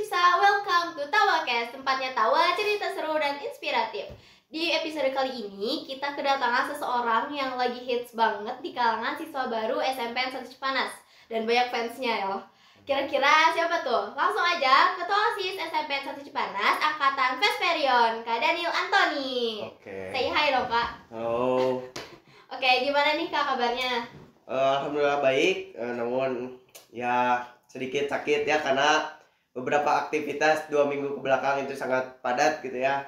Pemirsa, welcome to Tawacast, tempatnya tawa, cerita seru dan inspiratif. Di episode kali ini, kita kedatangan seseorang yang lagi hits banget di kalangan siswa baru SMPN 1 Cipanas. Dan banyak fansnya ya. Kira-kira siapa tuh? Langsung aja, Ketua OSIS SMPN 1 Cipanas, Angkatan Vesperion, Kak Daniel Antoni. Oke. Say hi dong, Kak. Halo. Oke, gimana nih Kak kabarnya? Alhamdulillah baik, namun ya sedikit sakit ya karena beberapa aktivitas 2 minggu ke belakang itu sangat padat gitu ya.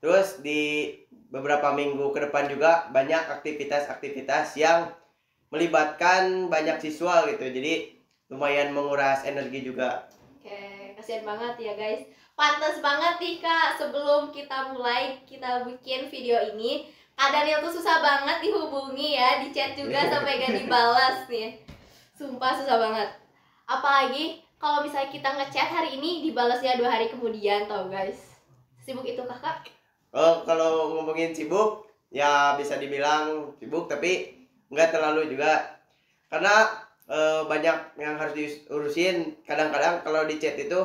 Terus di beberapa minggu ke depan juga banyak aktivitas-aktivitas yang melibatkan banyak siswa gitu. Jadi lumayan menguras energi juga. Oke, kasihan banget ya guys. Pantes banget nih Kak, sebelum kita bikin video ini, Kak Daniel tuh susah banget dihubungi ya, di chat juga sampai gak dibalas nih. Sumpah susah banget. Apalagi kalau misalnya kita ngechat hari ini dibalasnya 2 hari kemudian, tau guys. Sibuk itu Kakak? Kalau ngomongin sibuk, ya bisa dibilang sibuk tapi nggak terlalu juga. Karena banyak yang harus diurusin. Kadang-kadang kalau di chat itu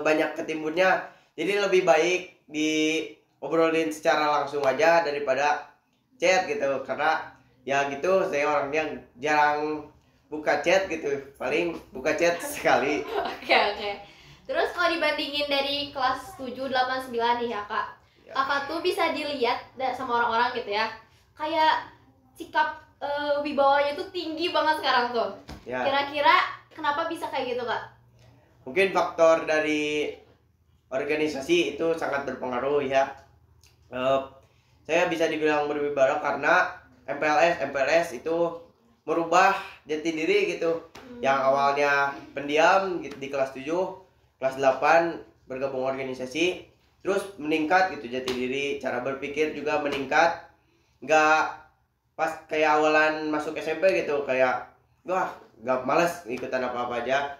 banyak ketimbunnya. Jadi lebih baik diobrolin secara langsung aja daripada chat gitu. Karena ya gitu, saya orangnya jarang buka chat gitu. Paling buka chat sekali. Oke. Terus kalau dibandingin dari kelas 7, 8, 9 nih ya Kak, Kakak tuh bisa dilihat sama orang-orang gitu ya, kayak sikap wibawanya tuh tinggi banget sekarang tuh ya. Kira-kira kenapa bisa kayak gitu Kak? Mungkin faktor dari organisasi itu sangat berpengaruh ya. Saya bisa dibilang berwibawa karena MPLS itu merubah jati diri gitu. Yang awalnya pendiam gitu, di kelas 7, kelas 8 bergabung organisasi, terus meningkat gitu jati diri, cara berpikir juga meningkat. Nggak pas kayak awalan masuk SMP gitu, kayak wah nggak males ikutan apa-apa aja.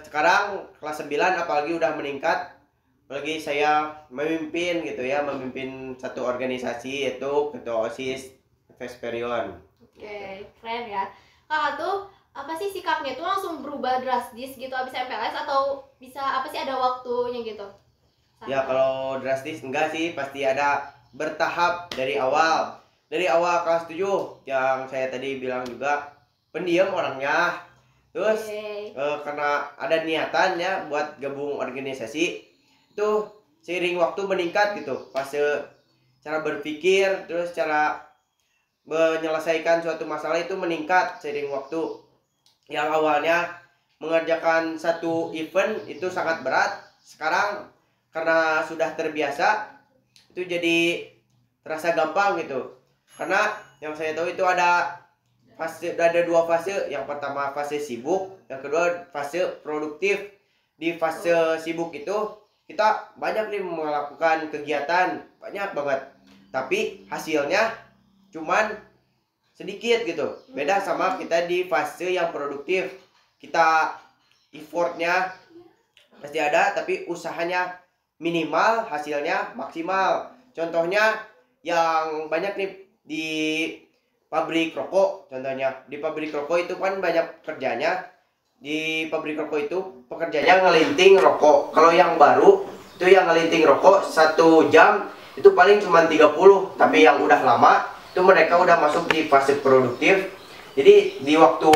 Sekarang kelas 9 apalagi udah meningkat, apalagi saya memimpin gitu ya, memimpin satu organisasi yaitu Ketua OSIS Vesperion. Oke, keren ya. Kakak tuh apa sih sikapnya tuh langsung berubah drastis gitu abis MPLS, atau bisa apa sih ada waktunya gitu? Ya kalau drastis enggak sih, pasti ada bertahap dari awal. Dari awal kelas 7 yang saya tadi bilang juga pendiam orangnya. Terus karena ada niatan ya buat gabung organisasi, itu seiring waktu meningkat gitu. Fase cara berpikir, terus cara menyelesaikan suatu masalah itu meningkat seiring waktu. Yang awalnya mengerjakan satu event itu sangat berat, sekarang karena sudah terbiasa itu jadi terasa gampang gitu. Karena yang saya tahu itu ada 2 fase. Yang pertama fase sibuk, yang kedua fase produktif. Di fase sibuk itu kita banyak nih melakukan kegiatan, banyak banget, tapi hasilnya cuman sedikit gitu. Beda sama kita di fase yang produktif, kita effortnya pasti ada tapi usahanya minimal, hasilnya maksimal. Contohnya yang banyak nih di pabrik rokok, contohnya di pabrik rokok itu kan banyak kerjanya. Di pabrik rokok itu pekerjanya ngelinting rokok. Kalau yang baru itu yang ngelinting rokok 1 jam itu paling cuma 30, tapi yang udah lama itu mereka udah masuk di fase produktif. Jadi di waktu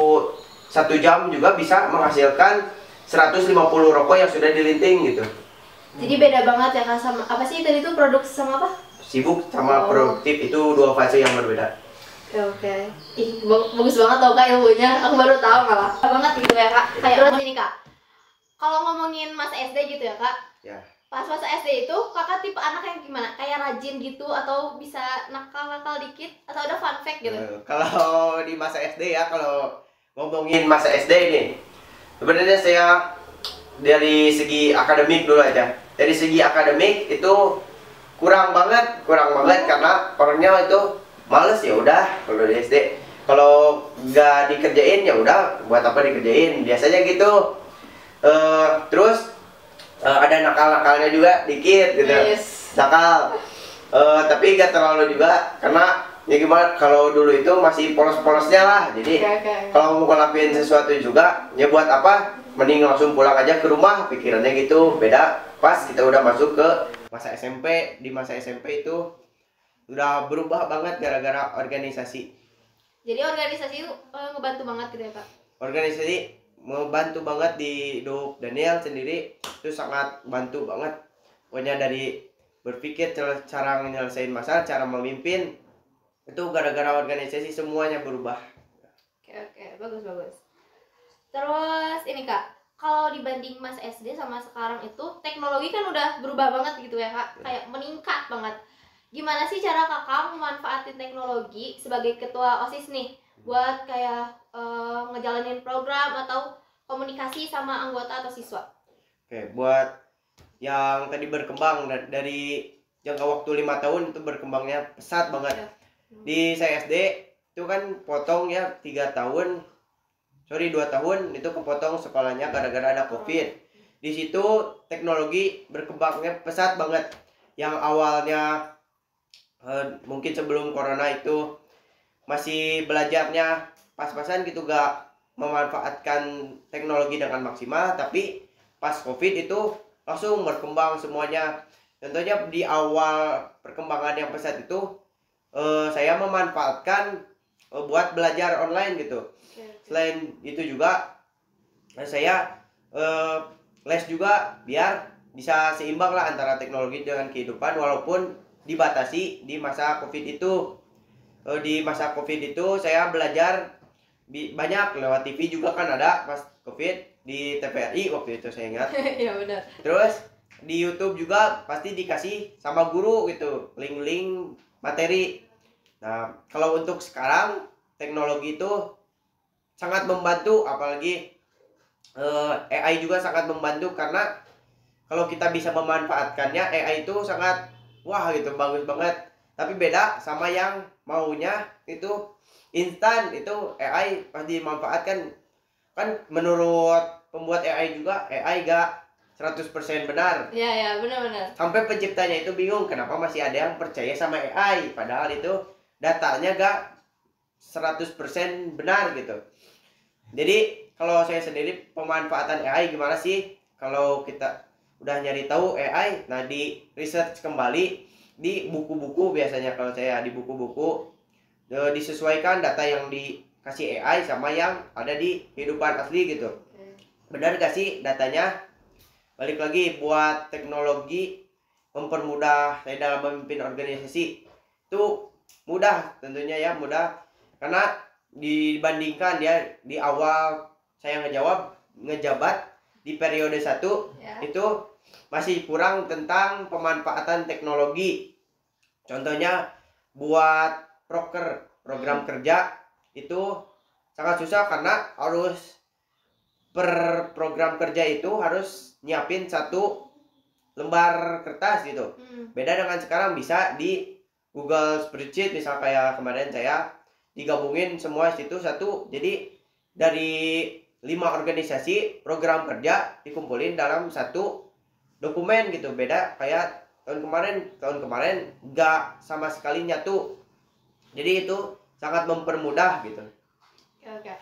1 jam juga bisa menghasilkan 150 rokok yang sudah dilinting gitu. Jadi beda banget ya Kak, sama apa sih tadi itu produk sama apa? Sibuk sama produktif itu 2 fase yang berbeda. Oke. Ih, bagus banget tau Kak ilmunya. Aku baru tahu malah. Banget gitu ya Kak. Kayak terus ini Kak, kalau ngomongin masa SD gitu ya Kak, Ya. pas masa SD itu Kakak tipe anak yang gimana? Kayak rajin gitu atau bisa nakal-nakal dikit, atau ada fun fact gitu? Kalau di masa SD ya, kalau ngomongin masa SD ini, sebenarnya saya dari segi akademik dulu aja. Dari segi akademik itu kurang banget karena orangnya itu males ya udah kalau di SD. Kalau nggak dikerjain ya udah, buat apa dikerjain, biasanya gitu. Terus ada nakal-nakalnya juga dikit gitu. Yes. Nakal. Tapi gak terlalu juga, karena ya gimana, kalau dulu itu masih polos-polosnya lah. Jadi kalau mau ngelakuin sesuatu juga ya buat apa mending langsung pulang aja ke rumah, pikirannya gitu. Beda pas kita udah masuk ke masa SMP. Di masa SMP itu udah berubah banget gara-gara organisasi. Jadi organisasi itu ngebantu banget gitu ya Kak? Organisasi membantu banget di hidup Daniel sendiri, itu sangat bantu banget. Pokoknya dari berpikir cara menyelesaikan masalah, cara memimpin, itu gara-gara organisasi semuanya berubah. Oke, bagus. Terus ini Kak, kalau dibanding Mas SD sama sekarang itu teknologi kan udah berubah banget gitu ya Kak, kayak meningkat banget. Gimana sih cara Kakak memanfaatin teknologi sebagai ketua OSIS nih buat kayak ngejalanin program atau komunikasi sama anggota atau siswa? Oke, buat yang tadi berkembang dari jangka waktu 5 tahun itu berkembangnya pesat banget. Ya. Di saya SD itu kan potong ya 2 tahun itu kepotong sekolahnya gara-gara ada COVID. Di situ teknologi berkembangnya pesat banget. Yang awalnya mungkin sebelum corona itu masih belajarnya pas-pasan gitu, gak memanfaatkan teknologi dengan maksimal, tapi pas COVID itu langsung berkembang semuanya. Contohnya di awal perkembangan yang pesat itu saya memanfaatkan buat belajar online gitu. Selain itu juga saya les juga biar bisa seimbang lah antara teknologi dengan kehidupan, walaupun dibatasi di masa COVID itu. Di masa COVID itu saya belajar banyak lewat TV juga kan, ada pas COVID di TVRI waktu itu saya ingat. Iya benar. Terus di YouTube juga pasti dikasih sama guru gitu link-link materi. Nah, kalau untuk sekarang teknologi itu sangat membantu, apalagi AI juga sangat membantu, karena kalau kita bisa memanfaatkannya, AI itu sangat wah gitu, bagus banget. Tapi beda sama yang maunya itu instan, itu AI pas dimanfaatkan kan menurut pembuat AI juga, AI gak 100% benar. Iya benar. Sampai penciptanya itu bingung kenapa masih ada yang percaya sama AI, padahal itu datanya gak 100% benar gitu. Jadi kalau saya sendiri pemanfaatan AI gimana sih? Kalau kita udah nyari tahu AI, nah di research kembali di buku-buku, biasanya kalau saya di buku-buku disesuaikan data yang dikasih AI sama yang ada di kehidupan asli gitu. Benar gak sih datanya? Balik lagi, buat teknologi mempermudah saya dalam memimpin organisasi itu mudah, tentunya ya mudah, karena dibandingkan ya di awal saya ngejabat di periode 1 itu masih kurang tentang pemanfaatan teknologi. Contohnya buat program kerja itu sangat susah, karena harus per program kerja itu harus nyiapin 1 lembar kertas gitu. Beda dengan sekarang bisa di Google Spreadsheet, misal kayak kemarin saya digabungin semua situ 1. Jadi dari 5 organisasi program kerja dikumpulin dalam 1 dokumen gitu. Beda kayak tahun kemarin nggak sama sekali nyatu. Jadi itu sangat mempermudah gitu. Oke.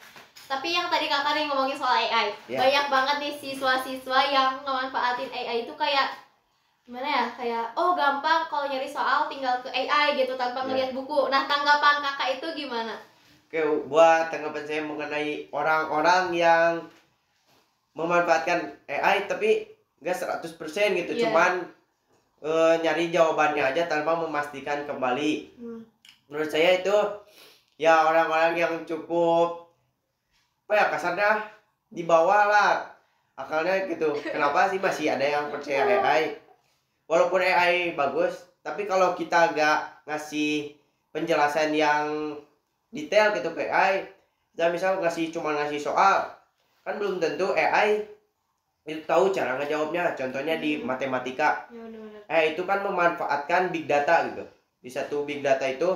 Tapi yang tadi kakak nih ngomongin soal AI, banyak banget nih siswa-siswa yang ngemanfaatin AI itu kayak gimana ya, kayak oh gampang kalau nyari soal tinggal ke AI gitu tanpa ngeliat buku. Nah, tanggapan kakak itu gimana? Oke, buat tanggapan saya mengenai orang-orang yang memanfaatkan AI tapi nggak 100% gitu, cuman nyari jawabannya aja tanpa memastikan kembali. Menurut saya itu ya orang-orang yang cukup apa ya, kasarnya di bawah lah akalnya gitu. Kenapa sih masih ada yang percaya AI? Walaupun AI bagus, tapi kalau kita nggak ngasih penjelasan yang detail gitu ke AI, kita misal cuma ngasih soal, kan belum tentu AI itu tahu cara ngejawabnya. Contohnya di matematika, itu kan memanfaatkan big data gitu. Di 1 big data itu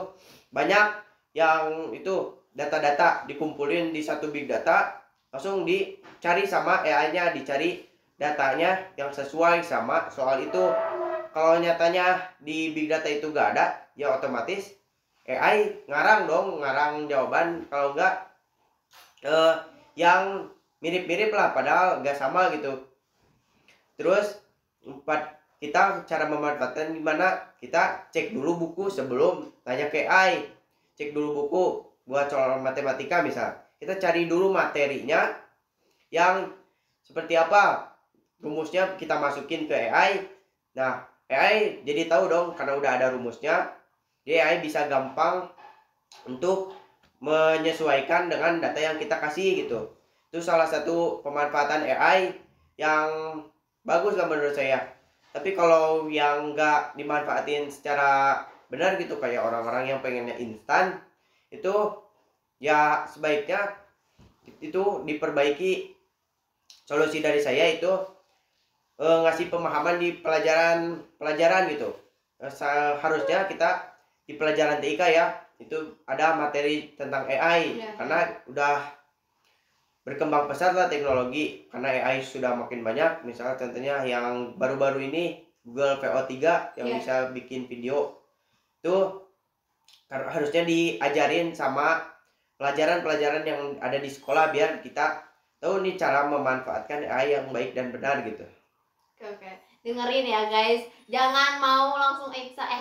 banyak yang itu data-data dikumpulin di 1 big data, langsung dicari sama AI-nya, dicari datanya yang sesuai sama soal itu. Kalau nyatanya di big data itu gak ada, ya otomatis AI ngarang jawaban. Kalau enggak yang mirip-mirip lah padahal gak sama gitu. Terus kita cara memanfaatkan gimana, kita cek dulu buku sebelum tanya ke AI. Cek dulu buku buat soal matematika misal, kita cari dulu materinya yang seperti apa, rumusnya kita masukin ke AI. Nah AI jadi tahu dong karena udah ada rumusnya, jadi AI bisa gampang untuk menyesuaikan dengan data yang kita kasih gitu. Itu salah satu pemanfaatan AI yang bagus lah menurut saya. Tapi kalau yang nggak dimanfaatin secara benar gitu, kayak orang-orang yang pengennya instan, itu ya sebaiknya itu diperbaiki. Solusi dari saya itu ngasih pemahaman di pelajaran gitu. Harusnya kita di pelajaran TIK ya, itu ada materi tentang AI ya. Karena udah berkembang pesat lah teknologi, karena AI sudah makin banyak. Misalnya contohnya yang baru-baru ini Google VO3 yang bisa bikin video, itu harusnya diajarin sama pelajaran-pelajaran yang ada di sekolah biar kita tahu nih cara memanfaatkan AI yang baik dan benar gitu. Oke. Dengerin ya guys, jangan mau langsung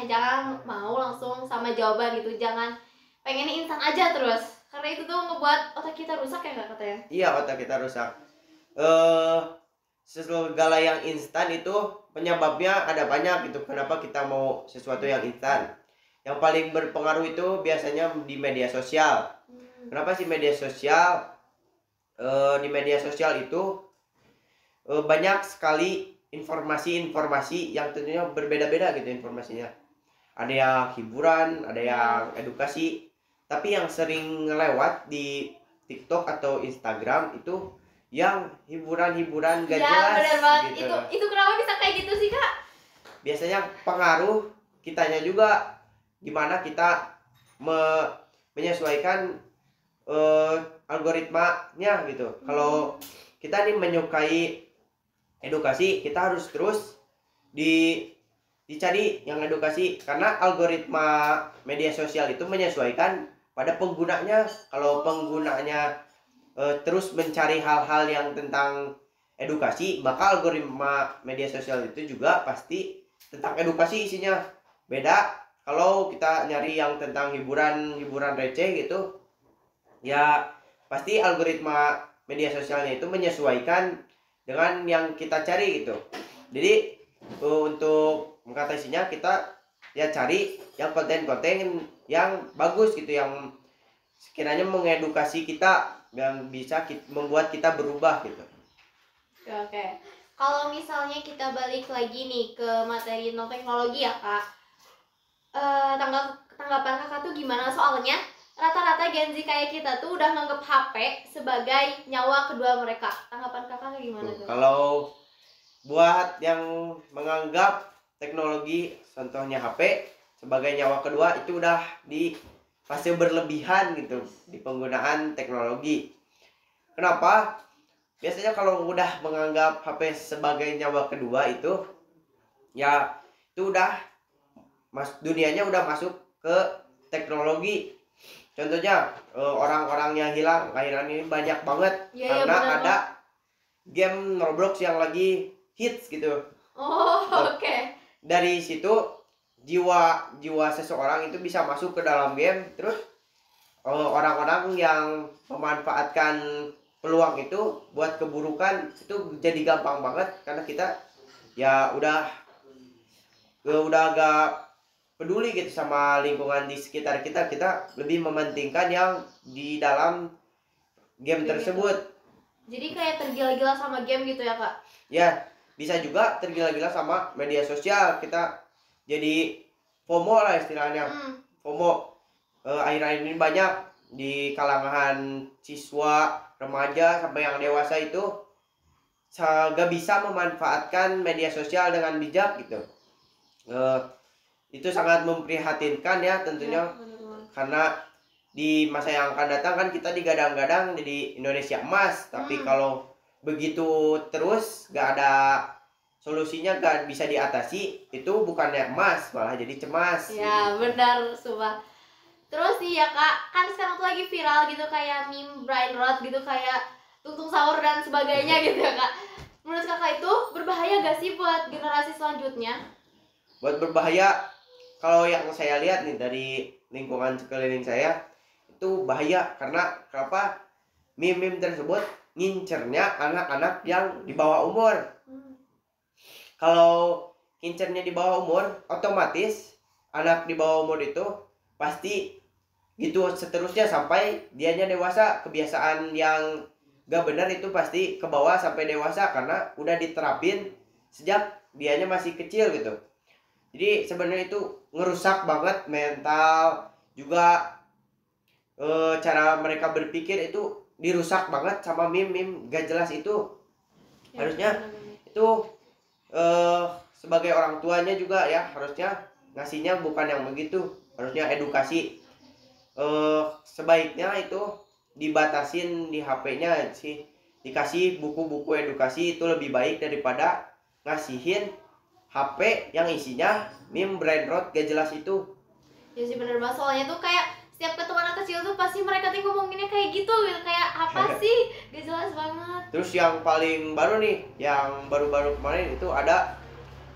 jangan mau langsung sama jawaban gitu, jangan pengen instan aja terus, karena itu tuh ngebuat otak kita rusak ya nggak katanya? Iya, otak kita rusak. Segala yang instan itu penyebabnya ada banyak gitu. Kenapa kita mau sesuatu yang instan? Yang paling berpengaruh itu biasanya di media sosial. Kenapa sih media sosial? Di media sosial itu banyak sekali informasi-informasi yang tentunya berbeda-beda gitu informasinya. Ada yang hiburan, ada yang edukasi. Tapi yang sering lewat di TikTok atau Instagram itu yang hiburan-hiburan gak jelas. Ya benar banget gitu. Itu kenapa bisa kayak gitu sih Kak? Biasanya pengaruh kitanya juga, gimana kita menyesuaikan algoritmanya gitu. Kalau kita nih menyukai edukasi, kita harus terus dicari yang edukasi, karena algoritma media sosial itu menyesuaikan pada penggunanya. Kalau penggunanya terus mencari hal-hal yang tentang edukasi, maka algoritma media sosial itu juga pasti tentang edukasi isinya. Beda kalau kita nyari yang tentang hiburan receh gitu, ya pasti algoritma media sosialnya itu menyesuaikan dengan yang kita cari gitu. Jadi untuk mengatasinya, kita ya cari yang konten-konten yang bagus gitu, yang sekiranya mengedukasi kita, yang bisa membuat kita berubah gitu. Oke. Kalau misalnya kita balik lagi nih ke materi non teknologi ya Kak, tanggapan Kakak tuh gimana? Soalnya rata-rata Gen Z kayak kita tuh udah nganggep HP sebagai nyawa kedua mereka. Tanggapan Kakak gimana tuh? Kalau buat yang menganggap teknologi, contohnya HP, sebagai nyawa kedua, itu udah di fase berlebihan gitu di penggunaan teknologi. Kenapa? Biasanya kalau udah menganggap HP sebagai nyawa kedua itu, ya itu udah dunianya udah masuk ke teknologi. Contohnya orang-orang yang hilang akhiran ini banyak banget karena ada game Roblox yang lagi hits gitu. Oke. Dari situ jiwa seseorang itu bisa masuk ke dalam game. Terus orang-orang yang memanfaatkan peluang itu buat keburukan itu jadi gampang banget, karena kita ya udah agak peduli gitu sama lingkungan di sekitar kita. Kita lebih mementingkan yang di dalam game tersebut. Jadi kayak tergila-gila sama game gitu ya Kak? Ya, bisa juga tergila-gila sama media sosial. Kita jadi FOMO lah istilahnya. FOMO akhir-akhir ini banyak di kalangan siswa, remaja, sampai yang dewasa itu gak bisa memanfaatkan media sosial dengan bijak gitu. Itu sangat memprihatinkan ya tentunya, karena di masa yang akan datang kan kita digadang-gadang jadi Indonesia emas, tapi kalau begitu terus gak ada solusinya, gak bisa diatasi, itu bukannya emas malah jadi cemas. Ya gitu. Benar sumpah. Terus sih ya Kak, kan sekarang tuh lagi viral gitu kayak meme brain rot gitu, kayak tuntung sahur dan sebagainya gitu ya kak. Menurut kakak itu berbahaya gak sih buat generasi selanjutnya? Buat berbahaya, kalau yang saya lihat nih dari lingkungan sekeliling saya itu bahaya karena kenapa? Meme-meme tersebut ngincernya anak-anak yang di bawah umur. Kalau ngincernya di bawah umur, otomatis anak di bawah umur itu pasti gitu seterusnya sampai dianya dewasa. Kebiasaan yang gak benar itu pasti ke bawah sampai dewasa karena udah diterapin sejak dianya masih kecil gitu. Jadi sebenarnya itu ngerusak banget mental juga, cara mereka berpikir itu dirusak banget sama meme-meme gak jelas itu. Harusnya itu sebagai orang tuanya juga ya harusnya ngasihnya bukan yang begitu, harusnya edukasi. Sebaiknya itu dibatasin di HP-nya sih, dikasih buku-buku edukasi itu lebih baik daripada ngasihin HP yang isinya meme brain rot gak jelas itu. Ya sih bener banget, soalnya tuh kayak setiap ketemu anak kecil tuh pasti mereka tuh ngomonginnya kayak gitu kayak apa sih, gak jelas banget. Terus yang paling baru nih, yang baru-baru kemarin itu ada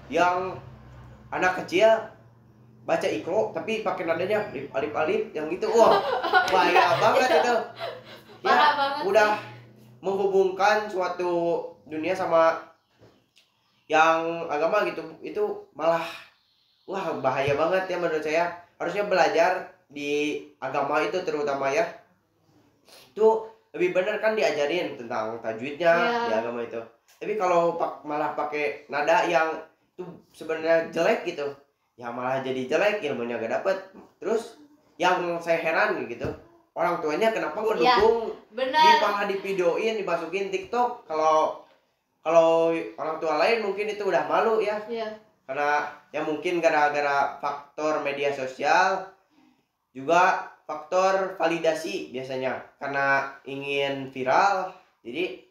yang anak kecil baca ikro tapi pakai nadanya alif-alif yang gitu. Wah, bahaya banget itu. Ya, Parah banget udah menghubungkan suatu dunia sama yang agama gitu. Itu malah wah bahaya banget ya menurut saya. Harusnya belajar di agama itu terutama ya. Itu lebih benar kan diajarin tentang tajwidnya di agama itu. Tapi kalau malah pakai nada yang itu sebenarnya jelek gitu, ya malah jadi jelek, ilmunya gak dapet. Terus yang saya heran gitu, orang tuanya kenapa ngedukung, malah di videoin dimasukin TikTok. Kalau orang tua lain mungkin itu udah malu ya, karena ya mungkin gara-gara faktor media sosial, juga faktor validasi biasanya karena ingin viral. Jadi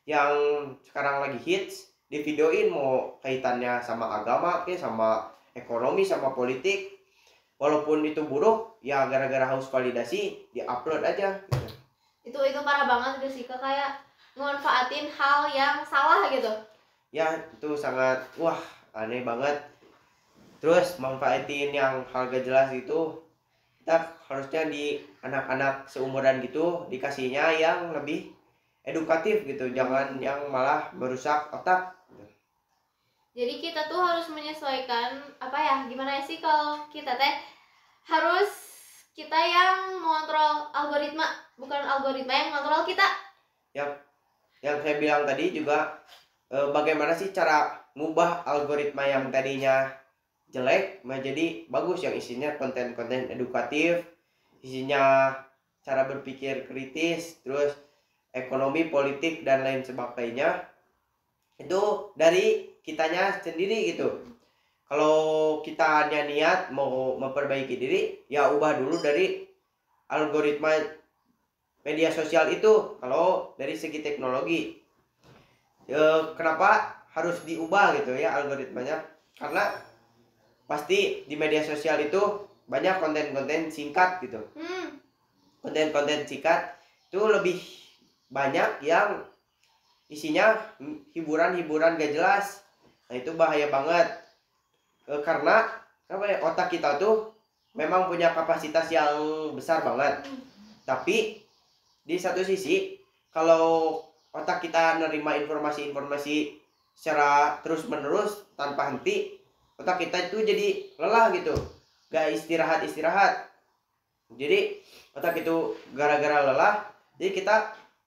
yang sekarang lagi hits di videoin, mau kaitannya sama agama sama ekonomi sama politik, walaupun itu buruk ya gara-gara haus validasi diupload aja gitu. Itu parah banget sih kayak ngemanfaatin hal yang salah gitu ya. Itu sangat wah aneh banget. Terus manfaatin yang hal gak jelas itu, kita harusnya di anak-anak seumuran gitu dikasihnya yang lebih edukatif gitu, jangan yang malah merusak otak. Jadi kita tuh harus menyesuaikan apa ya, gimana sih kalau kita teh harus kita yang mengontrol algoritma, bukan algoritma yang mengontrol kita. Yang saya bilang tadi juga, bagaimana sih cara ngubah algoritma yang tadinya jelek menjadi bagus, yang isinya konten-konten edukatif, isinya cara berpikir kritis, terus ekonomi, politik dan lain sebagainya. Itu dari kitanya sendiri gitu. Kalau kita niat mau memperbaiki diri, ya ubah dulu dari algoritma media sosial itu. Kalau dari segi teknologi, kenapa harus diubah gitu ya algoritmanya? Karena pasti di media sosial itu banyak konten-konten singkat gitu. Konten-konten singkat itu lebih banyak yang isinya hiburan-hiburan gak jelas. Nah itu bahaya banget, karena apa ya, otak kita tuh memang punya kapasitas yang besar banget. Tapi di satu sisi kalau otak kita nerima informasi-informasi secara terus-menerus tanpa henti, otak kita itu jadi lelah gitu, gak istirahat. Jadi otak itu gara-gara lelah, jadi kita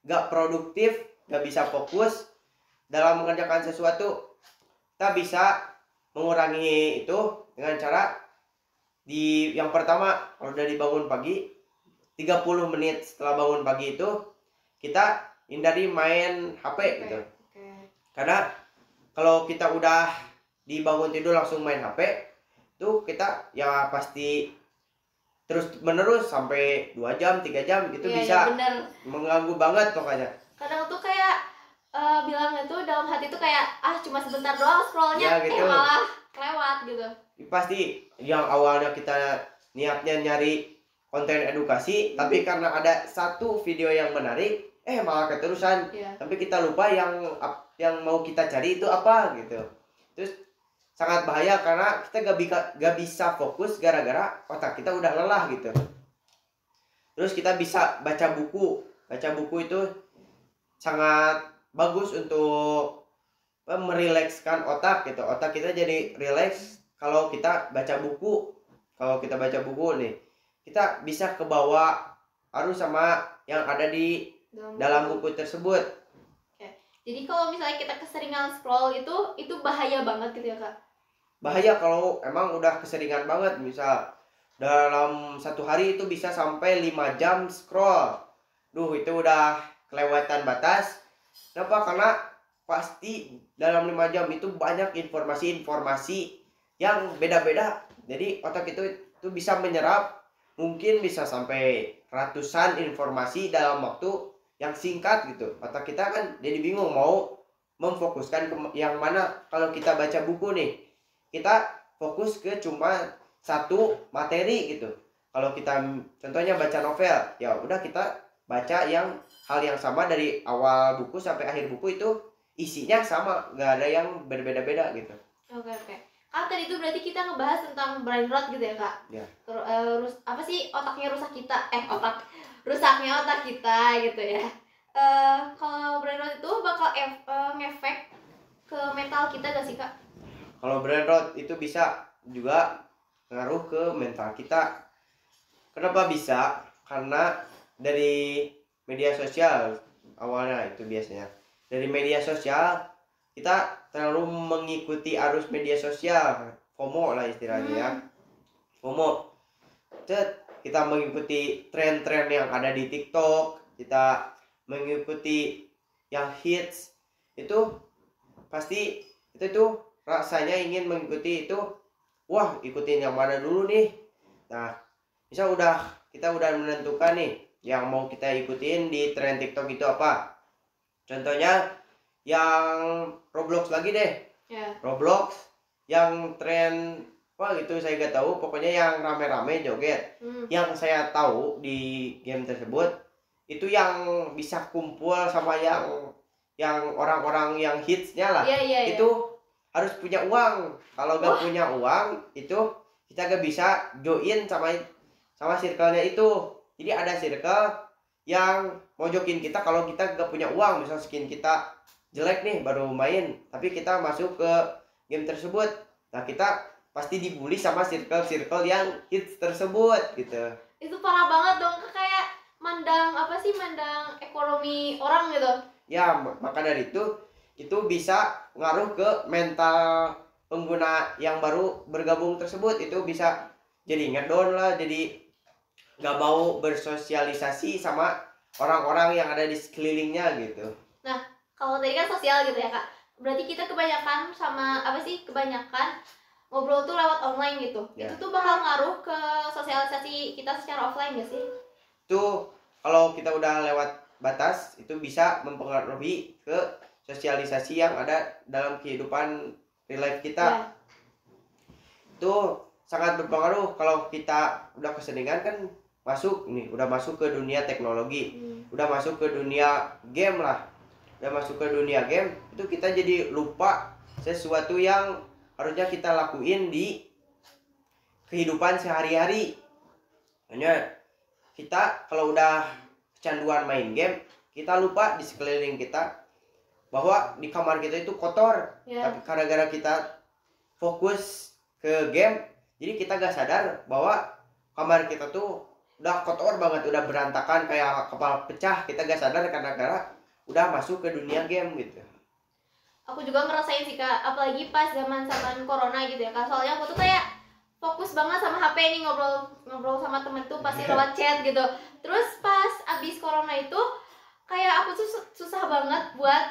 gak produktif, gak bisa fokus dalam mengerjakan sesuatu. Kita bisa mengurangi itu dengan cara yang pertama, kalau udah dibangun pagi 30 menit setelah bangun pagi itu kita hindari main HP gitu. Karena kalau kita udah dibangun tidur langsung main HP tuh, kita ya pasti terus menerus sampai 2 jam 3 jam gitu, bisa mengganggu banget pokoknya. Kadang tuh kayak bilangnya tuh dalam hati tuh kayak cuma sebentar doang scrollnya, ya, gitu. Malah lewat gitu. Pasti yang awalnya kita niatnya nyari konten edukasi, tapi karena ada satu video yang menarik, malah keterusan. Iya. Tapi kita lupa yang mau kita cari itu apa gitu. Terus sangat bahaya karena kita gak bisa fokus gara-gara otak kita udah lelah gitu. Terus kita bisa baca buku itu sangat bagus untuk merilekskan otak gitu. Otak kita jadi rileks kalau kita baca buku. Kalau kita baca buku nih, kita bisa kebawa arus sama yang ada di dalam buku tersebut. Oke. Jadi kalau misalnya kita keseringan scroll itu bahaya banget gitu ya Kak? Bahaya kalau emang udah keseringan banget. Misal dalam satu hari itu bisa sampai 5 jam scroll. Itu udah kelewatan batas. Kenapa? Karena pasti dalam 5 jam itu banyak informasi-informasi yang beda-beda. Jadi otak itu bisa menyerap mungkin bisa sampai ratusan informasi dalam waktu yang singkat gitu. Otak kita kan jadi bingung mau memfokuskan ke yang mana. Kalau kita baca buku nih, kita fokus ke cuma satu materi gitu. Kalau kita contohnya baca novel, ya udah kita baca hal yang sama dari awal buku sampai akhir buku, itu isinya sama, nggak ada yang berbeda-beda gitu. Oke. Kak, tadi itu berarti kita ngebahas tentang brain rot gitu ya Kak? Ya. Terus apa sih otaknya rusak kita? Rusaknya otak kita gitu ya. Kalau brain rot itu bakal ngefek ke mental kita gak sih Kak? Kalau brain rot itu bisa juga ngaruh ke mental kita. Kenapa bisa? Karena dari media sosial awalnya itu biasanya. Dari media sosial kita terlalu mengikuti arus media sosial, FOMO lah istilahnya ya. FOMO. Kita mengikuti tren-tren yang ada di TikTok, kita mengikuti yang hits, itu pasti itu rasanya ingin mengikuti itu. Wah, ikutin yang mana dulu nih. Nah, misal kita udah menentukan nih yang mau kita ikutin di tren TikTok itu apa. Contohnya yang Roblox lagi deh. Yeah. Roblox yang tren itu saya gak tahu, pokoknya yang rame-rame joget. Yang saya tahu di game tersebut itu yang bisa kumpul sama yang orang-orang yang hitsnya lah. Yeah. Itu harus punya uang. Kalau gak punya uang itu kita gak bisa join sama circle-nya itu. Jadi ada circle yang mojokin kita kalau kita gak punya uang. Misal skin kita jelek nih baru main, tapi kita masuk ke game tersebut. Nah, kita pasti dibully sama circle yang hits tersebut gitu. Itu parah banget dong, kayak mandang ekonomi orang gitu. Ya, maka dari itu bisa ngaruh ke mental pengguna yang baru bergabung tersebut. Itu bisa jadi ngedown lah, jadi gak mau bersosialisasi sama orang-orang yang ada di sekelilingnya gitu. Nah, kalau tadi kan sosial gitu ya Kak, berarti kita kebanyakan ngobrol tuh lewat online gitu. Ya. Itu tuh bakal ngaruh ke sosialisasi kita secara offline gak sih? Itu kalau kita udah lewat batas, itu bisa mempengaruhi ke sosialisasi yang ada dalam kehidupan real life kita. Ya. Itu sangat berpengaruh. Kalau kita udah keseringan kan udah masuk ke dunia teknologi, udah masuk ke dunia game lah, itu kita jadi lupa sesuatu yang harusnya kita lakuin di kehidupan sehari-hari. Hanya kita kalau udah kecanduan main game, kita lupa di sekeliling kita bahwa di kamar kita itu kotor. Tapi gara-gara kita fokus ke game, jadi kita gak sadar bahwa kamar kita tuh udah kotor banget, udah berantakan kayak kepala pecah. Kita gak sadar karena udah masuk ke dunia game gitu. Aku juga ngerasain sih Kak, apalagi pas zaman corona gitu ya Kak. Soalnya aku tuh kayak fokus banget sama HP nih, ngobrol sama temen tuh pasti lewat chat gitu. Terus pas abis corona itu kayak aku tuh susah banget buat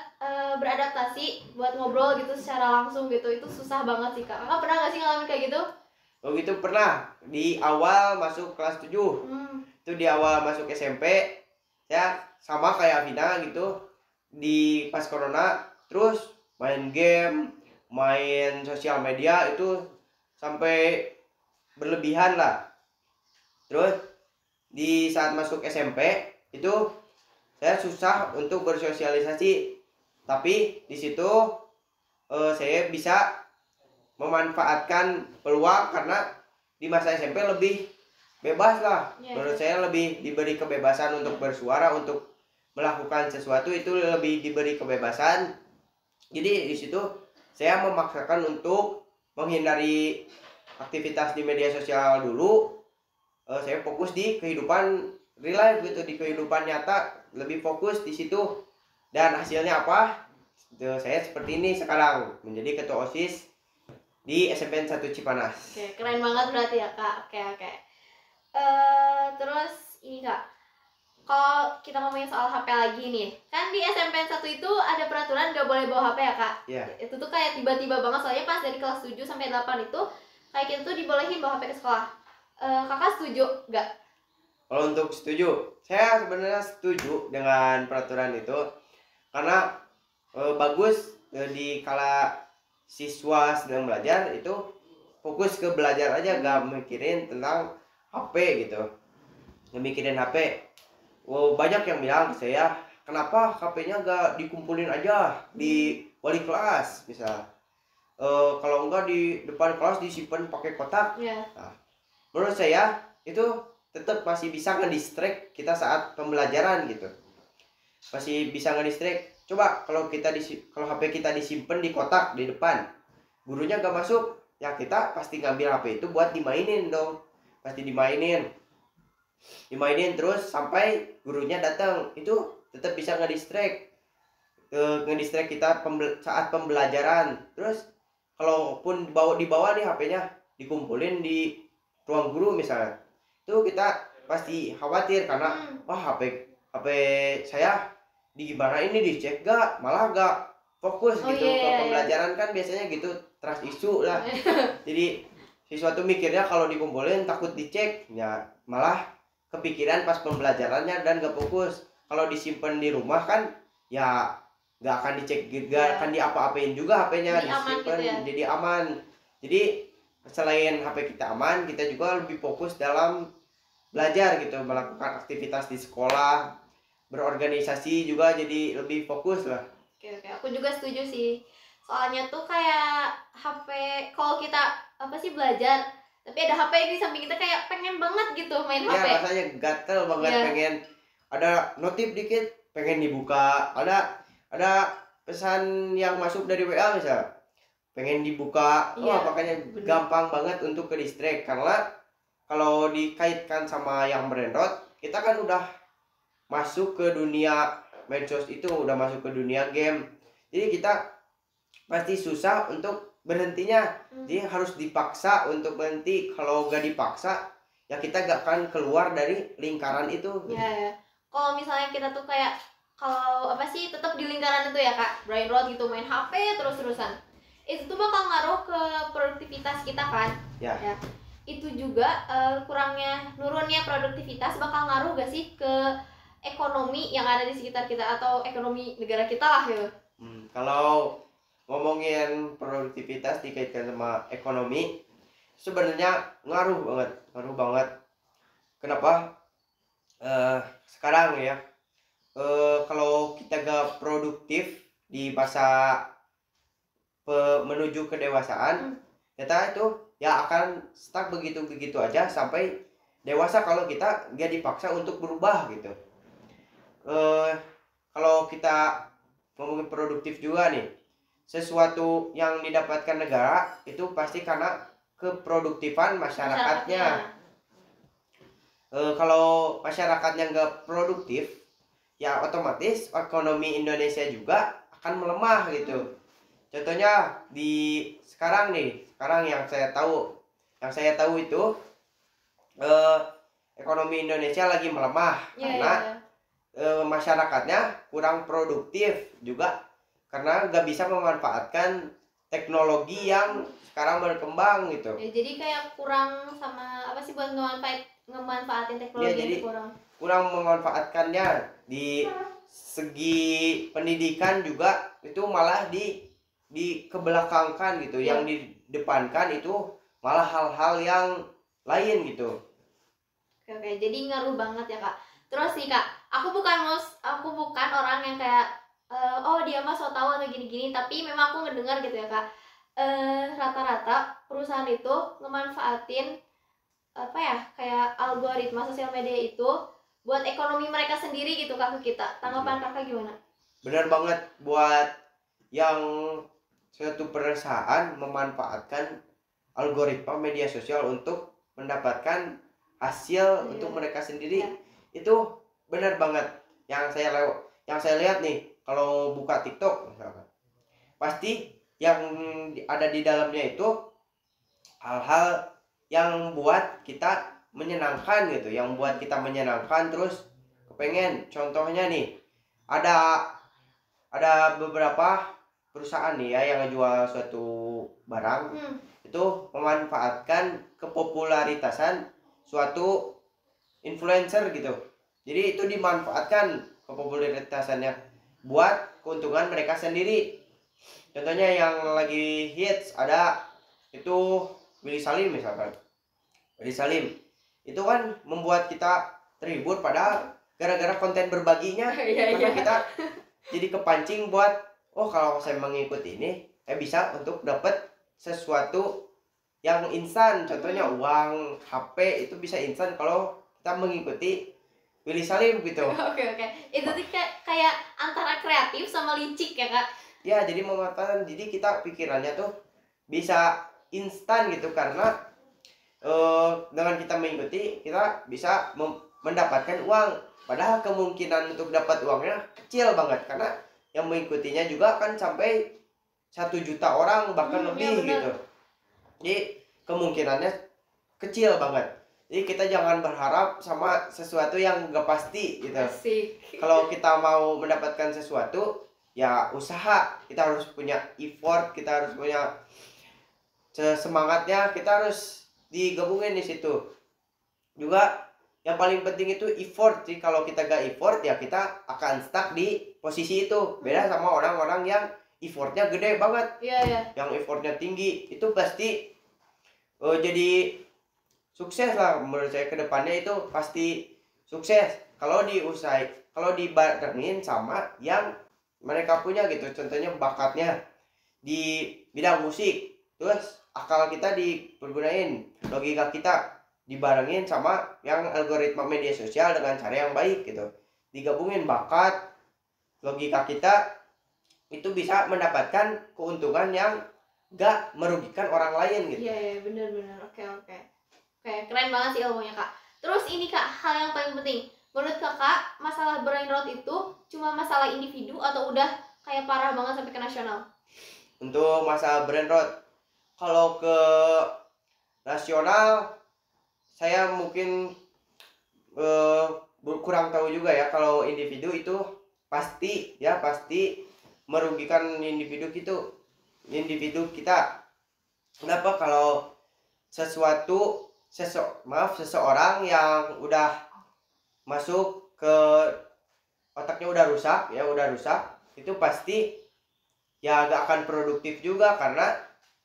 beradaptasi, buat ngobrol gitu secara langsung gitu. Itu susah banget sih Kak. Kakak pernah gak sih ngalamin kayak gitu? Oh gitu, pernah. Di awal masuk kelas 7 itu di awal masuk SMP, ya sama kayak Vina gitu, di pas corona terus main game, main sosial media itu sampai berlebihan lah. Terus di saat masuk SMP itu saya susah untuk bersosialisasi. Tapi di situ saya bisa memanfaatkan peluang karena di masa SMP lebih bebas lah. Menurut saya lebih diberi kebebasan untuk bersuara, untuk melakukan sesuatu itu lebih diberi kebebasan. Jadi di situ saya memaksakan untuk menghindari aktivitas di media sosial dulu. Saya fokus di kehidupan real life gitu, di kehidupan nyata, lebih fokus di situ. Dan hasilnya apa? Saya seperti ini sekarang, menjadi ketua OSIS di SMPN 1 Cipanas. Oke, keren banget berarti ya Kak. Oke. Terus ini Kak, kalau kita ngomongin soal HP lagi nih, kan di SMPN 1 itu ada peraturan gak boleh bawa HP ya Kak? Iya. Itu tuh kayak tiba-tiba banget, soalnya pas dari kelas 7 sampai 8 itu kayak kita tuh dibolehin bawa HP ke sekolah. Kakak setuju gak? Kalau untuk setuju, saya sebenarnya setuju dengan peraturan itu karena bagus di kala siswa sedang belajar itu fokus ke belajar aja, gak mikirin tentang HP gitu, gak mikirin HP. Banyak yang bilang ke saya, kenapa HP-nya gak dikumpulin aja di wali kelas misal, kalau enggak di depan kelas disimpan pakai kotak. Nah, menurut saya itu tetap masih bisa ngedistract kita saat pembelajaran gitu, masih bisa ngedistract. Coba kalau kalau HP kita disimpan di kotak di depan, gurunya gak masuk, ya kita pasti ngambil HP itu buat dimainin dong, pasti dimainin terus sampai gurunya datang. Itu tetap bisa ngedistract kita saat pembelajaran. Terus kalaupun dibawa nih HP-nya, dikumpulin di ruang guru misalnya, itu kita pasti khawatir karena wah HP saya di gimana ini, dicek gak, malah gak fokus gitu ke pembelajaran. Kan biasanya gitu, trust issue lah. Jadi siswa tuh mikirnya kalau dikumpulin takut dicek, ya malah kepikiran pas pembelajarannya dan gak fokus. Kalau disimpan di rumah kan ya gak akan dicek, gak akan diapa-apain juga HP-nya, disimpan gitu ya. Jadi aman. Jadi selain HP kita aman, kita juga lebih fokus dalam belajar gitu, melakukan aktivitas di sekolah, berorganisasi juga jadi lebih fokus lah. Oke, aku juga setuju sih. Soalnya tuh kayak HP, kalau kita belajar, tapi ada HP di samping kita, kayak pengen banget gitu main HP. Ya rasanya gatel banget, pengen ada notif dikit pengen dibuka, ada pesan yang masuk dari WA misal, pengen dibuka. Makanya gampang banget untuk ke distract. Karena kalau dikaitkan sama yang berandroid, kita kan udah masuk ke dunia medsos, itu udah masuk ke dunia game. Jadi kita pasti susah untuk berhentinya. Jadi harus dipaksa untuk berhenti. Kalau gak dipaksa ya kita gak akan keluar dari lingkaran itu. Ya. Kalau misalnya kita tuh kayak tetap di lingkaran itu ya Kak, brain rot gitu, main HP terus-terusan, itu tuh bakal ngaruh ke produktivitas kita kan. Ya. Itu juga nurunnya produktivitas bakal ngaruh gak sih ke ekonomi yang ada di sekitar kita atau ekonomi negara kita lah ya. Kalau ngomongin produktivitas dikaitkan sama ekonomi, sebenarnya ngaruh banget. Kenapa? Sekarang ya, kalau kita gak produktif di masa menuju kedewasaan, kita itu ya akan stuck begitu aja sampai dewasa kalau kita gak dipaksa untuk berubah gitu. Kalau kita ngomongin produktif juga nih, sesuatu yang didapatkan negara itu pasti karena keproduktifan masyarakatnya. Kalau masyarakatnya nggak produktif, ya otomatis ekonomi Indonesia juga akan melemah gitu. Contohnya sekarang yang saya tahu itu ekonomi Indonesia lagi melemah karena masyarakatnya kurang produktif juga, karena nggak bisa memanfaatkan teknologi yang sekarang berkembang gitu. Jadi kayak kurang sama buat ngemanfaatin teknologi. Jadi kurang memanfaatkannya. Di segi pendidikan juga itu malah dikebelakangkan gitu. Yang didepankan itu malah hal-hal yang lain gitu. Oke, jadi ngaruh banget ya Kak. Terus nih Kak, aku bukan orang yang kayak oh dia mah so tahu atau gini-gini, tapi memang aku ngedengar gitu ya kak, rata-rata perusahaan itu ngemanfaatin apa ya, kayak algoritma sosial media itu buat ekonomi mereka sendiri gitu kak ke kita. Tanggapan kakak gimana? Benar banget, buat yang suatu perusahaan memanfaatkan algoritma media sosial untuk mendapatkan hasil untuk mereka sendiri. Itu benar banget. Yang saya lihat nih, kalau buka TikTok misalkan, pasti yang ada di dalamnya itu hal-hal yang buat kita menyenangkan gitu, yang buat kita menyenangkan terus kepengen. Contohnya nih, ada beberapa perusahaan nih ya yang ngejual suatu barang, itu memanfaatkan kepopularitasan suatu influencer gitu. Jadi itu dimanfaatkan kepopularitasannya buat keuntungan mereka sendiri. Contohnya yang lagi hits ada itu Willy Salim misalkan. Willy Salim itu kan membuat kita terhibur padahal gara-gara konten berbaginya. Karena kita jadi kepancing buat, oh kalau saya mengikuti ini bisa untuk dapat sesuatu yang instan. Contohnya uang, HP itu bisa instan kalau kita mengikuti Willy Salim gitu. Oke. Itu tuh kayak antara kreatif sama licik ya kak? Ya, jadi memanfaatkan, jadi kita pikirannya tuh bisa instan gitu, karena dengan kita mengikuti kita bisa mendapatkan uang, padahal kemungkinan untuk dapat uangnya kecil banget, karena yang mengikutinya juga kan sampai 1 juta orang bahkan lebih gitu. Jadi kemungkinannya kecil banget. Jadi kita jangan berharap sama sesuatu yang gak pasti gitu. Kalau kita mau mendapatkan sesuatu, ya usaha, kita harus punya effort, kita harus punya semangatnya, kita harus digabungin di situ. Juga yang paling penting itu effort sih. Kalau kita gak effort ya kita akan stuck di posisi itu. Beda sama orang-orang yang effortnya gede banget. Yang effortnya tinggi itu pasti jadi sukses lah menurut saya. Kedepannya itu pasti sukses kalau dibarengin sama yang mereka punya gitu. Contohnya bakatnya di bidang musik, terus akal kita dipergunain, logika kita dibarengin sama yang algoritma media sosial dengan cara yang baik gitu. Digabungin bakat, logika kita, itu bisa mendapatkan keuntungan yang gak merugikan orang lain gitu. Iya benar. Oke, keren banget sih ilmunya kak. Terus ini kak, hal yang paling penting menurut kakak, masalah brain rot itu cuma masalah individu atau udah kayak parah banget sampai ke nasional? Untuk masalah brain rot, kalau ke nasional saya mungkin kurang tahu juga ya. Kalau individu itu pasti merugikan individu kita. Kenapa? Kalau seseorang yang udah masuk ke otaknya udah rusak, itu pasti ya gak akan produktif juga, karena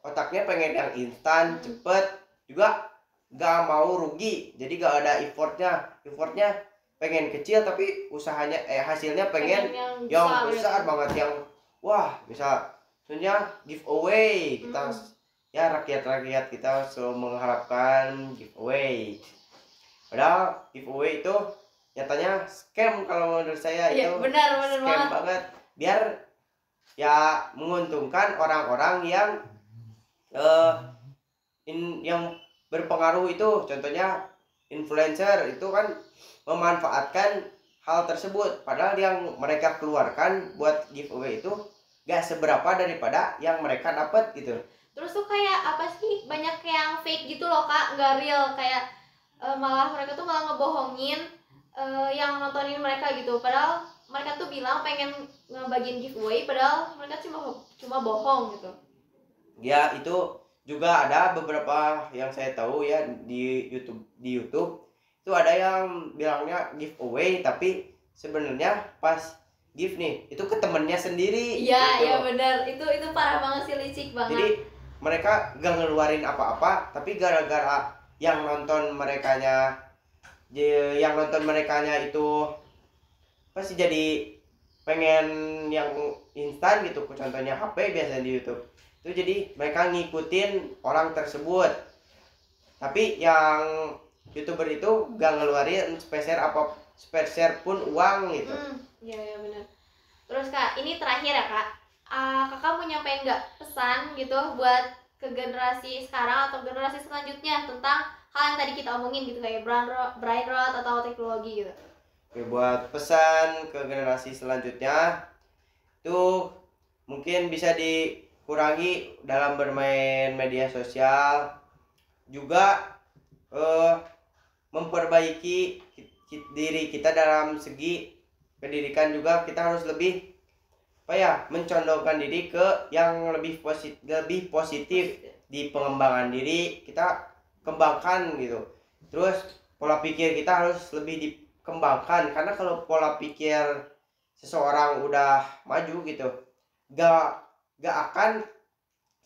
otaknya pengen yang instan, cepet, juga gak mau rugi, jadi gak ada effortnya pengen kecil tapi usahanya hasilnya pengen yang besar banget, yang wah bisa. Sebenarnya giveaway kita ya, rakyat kita selalu mengharapkan giveaway, padahal giveaway itu nyatanya scam kalau menurut saya. Itu benar scam banget, biar ya menguntungkan orang-orang yang yang berpengaruh itu. Contohnya influencer itu kan memanfaatkan hal tersebut, padahal yang mereka keluarkan buat giveaway itu gak seberapa daripada yang mereka dapat gitu. Terus tuh kayak apa sih, banyak yang fake gitu loh kak, nggak real, kayak malah mereka tuh malah ngebohongin yang nontonin mereka gitu, padahal mereka tuh bilang pengen ngebagiin giveaway, padahal mereka cuma bohong gitu. Ya, itu juga ada beberapa yang saya tahu ya di YouTube itu ada yang bilangnya giveaway, tapi sebenarnya pas give nih itu ke temennya sendiri. Iya benar, itu parah banget sih, licik banget. Jadi mereka gak ngeluarin apa-apa, tapi gara-gara yang nonton merekanya itu pasti jadi pengen yang instan gitu. Contohnya HP biasanya di YouTube itu, jadi mereka ngikutin orang tersebut, tapi yang YouTuber itu gak ngeluarin sepeser pun uang gitu. Iya benar. Terus Kak, ini terakhir ya Kak, Kakak mau nyampein nggak pesan gitu buat ke generasi sekarang atau generasi selanjutnya tentang hal yang tadi kita omongin gitu, kayak brain rot atau teknologi gitu? Oke, buat pesan ke generasi selanjutnya itu mungkin bisa dikurangi dalam bermain media sosial, juga memperbaiki diri kita dalam segi pendidikan. Juga kita harus lebih mencondongkan diri ke yang lebih positif di pengembangan diri kita, kembangkan gitu. Terus pola pikir kita harus lebih dikembangkan, karena kalau pola pikir seseorang udah maju gitu, gak akan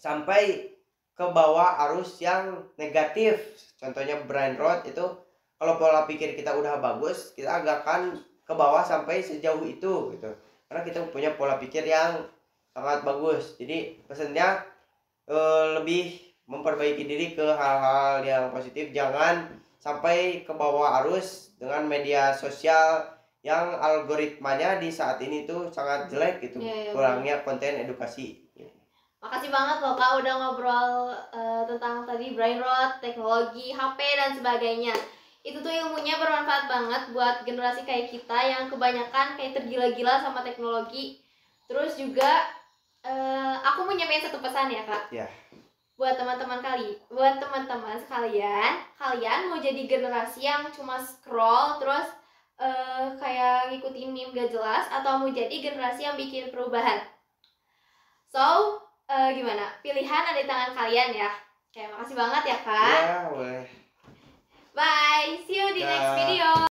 sampai ke bawah arus yang negatif. Contohnya brain rot itu, kalau pola pikir kita udah bagus, kita gak akan ke bawah sampai sejauh itu gitu, karena kita punya pola pikir yang sangat bagus. Jadi pesannya lebih memperbaiki diri ke hal-hal yang positif, jangan sampai ke bawah arus dengan media sosial yang algoritmanya di saat ini tuh sangat jelek gitu. Kurangnya konten edukasi. Makasih banget loh Kak udah ngobrol tentang tadi brain rot, teknologi, HP dan sebagainya. Itu tuh ilmunya bermanfaat banget buat generasi kayak kita yang kebanyakan kayak tergila-gila sama teknologi. Terus juga aku mau nyampein satu pesan ya Kak. Ya. Buat teman-teman sekalian, kalian mau jadi generasi yang cuma scroll terus kayak ngikutin meme gak jelas, atau mau jadi generasi yang bikin perubahan? So, gimana? Pilihan ada di tangan kalian ya. Oke, makasih banget ya Kak. Ya, boleh. Bye, see you di next video.